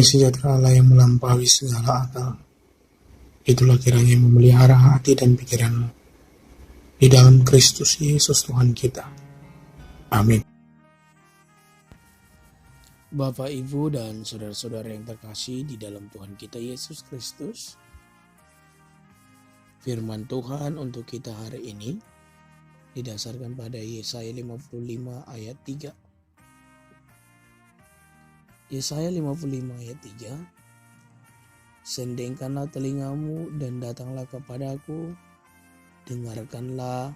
Damai sejahtera Allah yang melampaui segala akal, itulah kiranya yang memelihara hati dan pikiranmu di dalam Kristus Yesus Tuhan kita. Amin. Bapak, Ibu, dan saudara-saudara yang terkasih di dalam Tuhan kita Yesus Kristus, firman Tuhan untuk kita hari ini didasarkan pada Yesaya 55 ayat 3. Yesaya 55 ayat 3. Sendengkanlah telingamu dan datanglah kepadaku, dengarkanlah,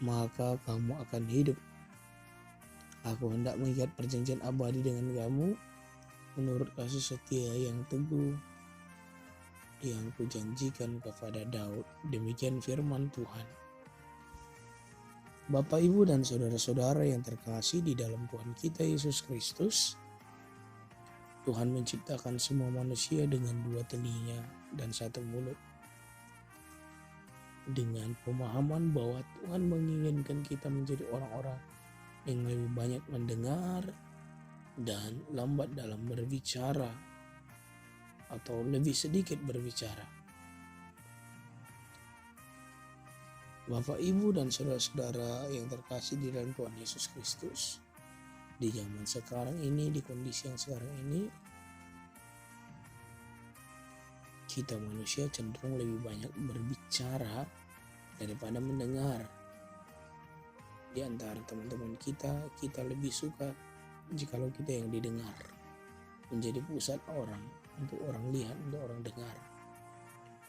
maka kamu akan hidup. Aku hendak mengikat perjanjian abadi dengan kamu, menurut kasih setia yang teguh yang kujanjikan kepada Daud. Demikian firman Tuhan. Bapak, Ibu, dan saudara-saudara yang terkasih di dalam Tuhan kita Yesus Kristus, Tuhan menciptakan semua manusia dengan 2 telinga dan 1 mulut. Dengan pemahaman bahwa Tuhan menginginkan kita menjadi orang-orang yang lebih banyak mendengar dan lambat dalam berbicara atau lebih sedikit berbicara. Bapak, Ibu, dan saudara-saudara yang terkasih di dalam Tuhan Yesus Kristus, di zaman sekarang ini, di kondisi yang sekarang ini, kita manusia cenderung lebih banyak berbicara daripada mendengar. Di antara teman-teman kita lebih suka jikalau kita yang didengar, menjadi pusat orang, untuk orang lihat, untuk orang dengar.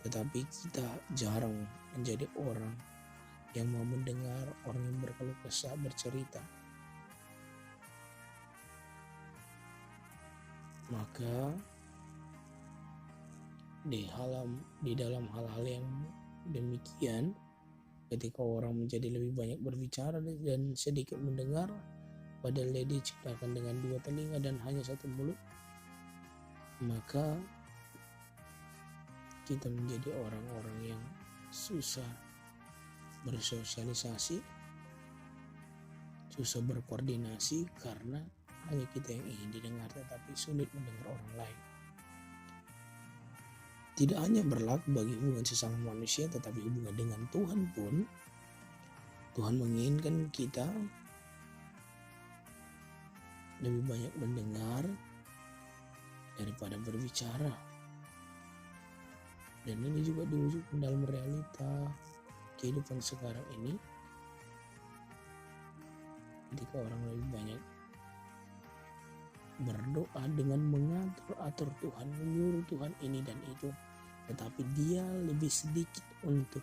Tetapi kita jarang menjadi orang yang mau mendengar, orang yang berkeluh kesah, bercerita. Maka di dalam hal-hal yang demikian, ketika orang menjadi lebih banyak berbicara dan sedikit mendengar, padahal dia diciptakan dengan 2 telinga dan hanya 1 mulut, maka kita menjadi orang-orang yang susah bersosialisasi, susah berkoordinasi, karena hanya kita yang ingin didengar tetapi sulit mendengar orang lain. Tidak hanya berlaku bagi hubungan sesama manusia, tetapi hubungan dengan Tuhan pun, Tuhan menginginkan kita lebih banyak mendengar daripada berbicara. Dan ini juga diwujudkan dalam realita kehidupan sekarang ini, ketika orang lebih banyak berdoa dengan mengatur-atur Tuhan, menyuruh Tuhan ini dan itu, tetapi dia lebih sedikit untuk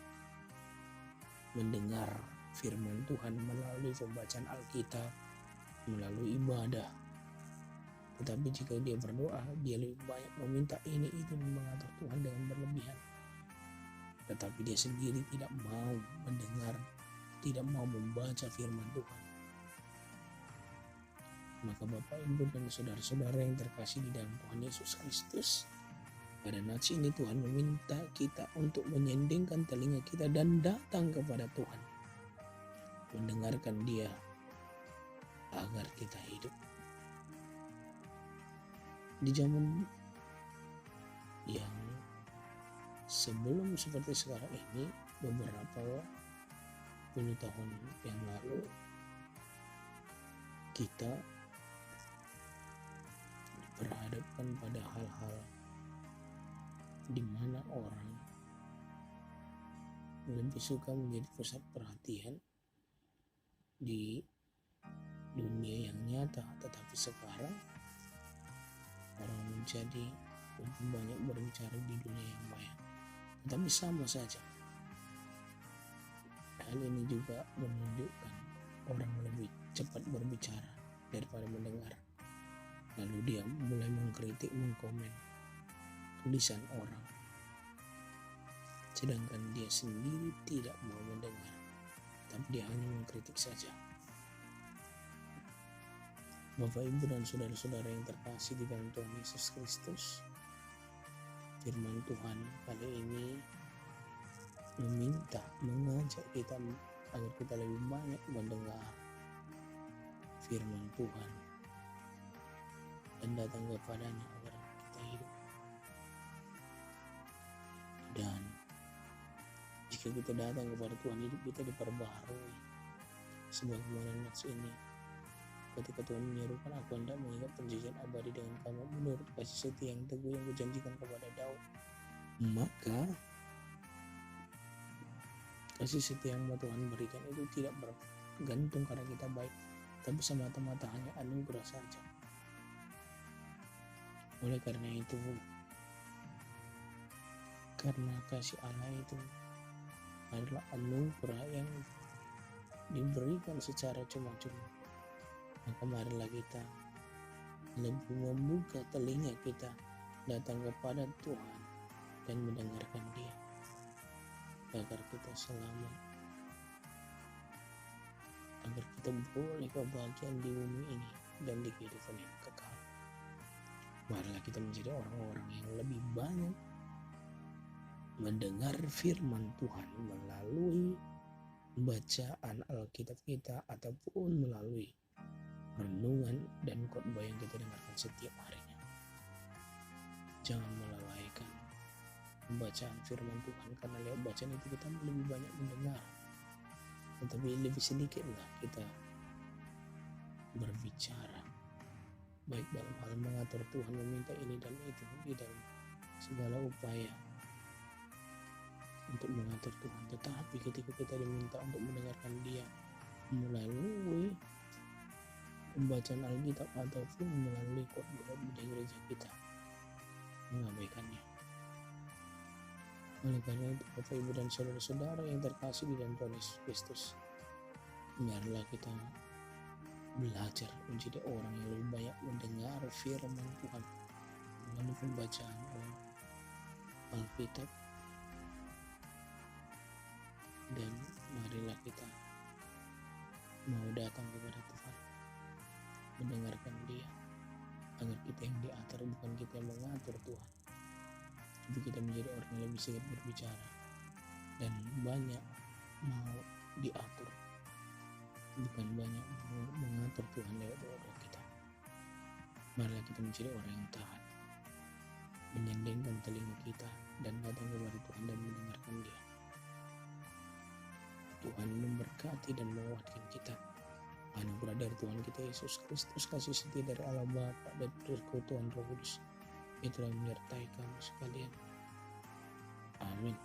mendengar firman Tuhan melalui pembacaan Alkitab, melalui ibadah. Tetapi jika dia berdoa, dia lebih banyak meminta ini itu, mengatur Tuhan dengan berlebihan. Tetapi dia sendiri tidak mau mendengar, tidak mau membaca firman Tuhan. Maka Bapak, Ibu, dan saudara-saudara yang terkasih di dalam Tuhan Yesus Kristus, pada nats ini Tuhan meminta kita untuk menyendingkan telinga kita dan datang kepada Tuhan, mendengarkan Dia agar kita hidup. Di zaman yang sebelum seperti sekarang ini, beberapa puluh tahun yang lalu, kita berhadapkan pada hal-hal di mana orang lebih suka menjadi pusat perhatian di dunia yang nyata. Tetapi sekarang orang menjadi lebih banyak berbicara di dunia yang maya. Tetapi sama saja, hal ini juga menunjukkan orang lebih cepat berbicara daripada mendengar. Lalu dia mulai mengkritik, mengkomen tulisan orang, sedangkan dia sendiri tidak mau mendengar, tapi dia hanya mengkritik saja. Bapak, Ibu, dan saudara-saudara yang terkasih di dalam Tuhan Yesus Kristus, firman Tuhan kali ini mengajak kita agar kita lebih banyak mendengar firman Tuhan dan datang kepadanya agar kita Jika kita datang kepada Tuhan, hidup kita diperbaharui. Sebagaimana nats ini, ketika Tuhan menyerukan, aku hendak mengikat perjanjian abadi dengan kamu menurut kasih setia yang teguh yang kujanjikan kepada Daud. Maka kasih setia yang Tuhan berikan itu tidak bergantung karena kita baik, tapi semata-mata hanya anugerah saja. Oleh karena itu, karena kasih Allah itu adalah anugerah yang diberikan secara cuma-cuma, maka marilah kita lebih membuka telinga kita datang kepada Tuhan dan mendengarkan Dia, agar kita selamat, agar kita boleh kebahagiaan di bumi ini dan di kehidupan yang kekal. Marilah kita menjadi orang-orang yang lebih banyak mendengar firman Tuhan melalui bacaan Alkitab kita ataupun melalui renungan dan khotbah yang kita dengarkan setiap harinya. Jangan melalaikan bacaan firman Tuhan, karena lewat bacaan itu kita lebih banyak mendengar, tetapi lebih sedikitlah kita berbicara, baik dalam hal mengatur Tuhan, meminta ini dan itu, di dalam segala upaya untuk mengatur Tuhan. Tetapi ketika kita diminta untuk mendengarkan Dia melalui pembacaan Alkitab ataupun melalui khotbah di gereja, kita mengabaikannya. Oleh karena itu, Bapak, Ibu, dan saudara-saudara yang terkasih di dalam Tuhan Yesus Kristus, marilah kita belajar menjadi orang yang lebih banyak mendengar firman Tuhan melalui pembacaan Alkitab, dan marilah kita mau datang kepada Tuhan, mendengarkan Dia, agar kita yang diatur, bukan kita yang mengatur Tuhan, tapi kita menjadi orang yang lebih sigap berbicara dan banyak mau diatur, bukan banyak mengatur Tuhan lewat doa kita. Marilah kita menjadi orang yang taat, menyendengkan telinga kita dan datang kepada Tuhan dan mendengarkan Dia. Tuhan memberkati dan menguatkan kita. Anugerah dari Tuhan kita Yesus Kristus, kasih setia dari Allah Bapa, dan persekutuan Roh Kudus, itulah yang menyertai kamu sekalian. Amin.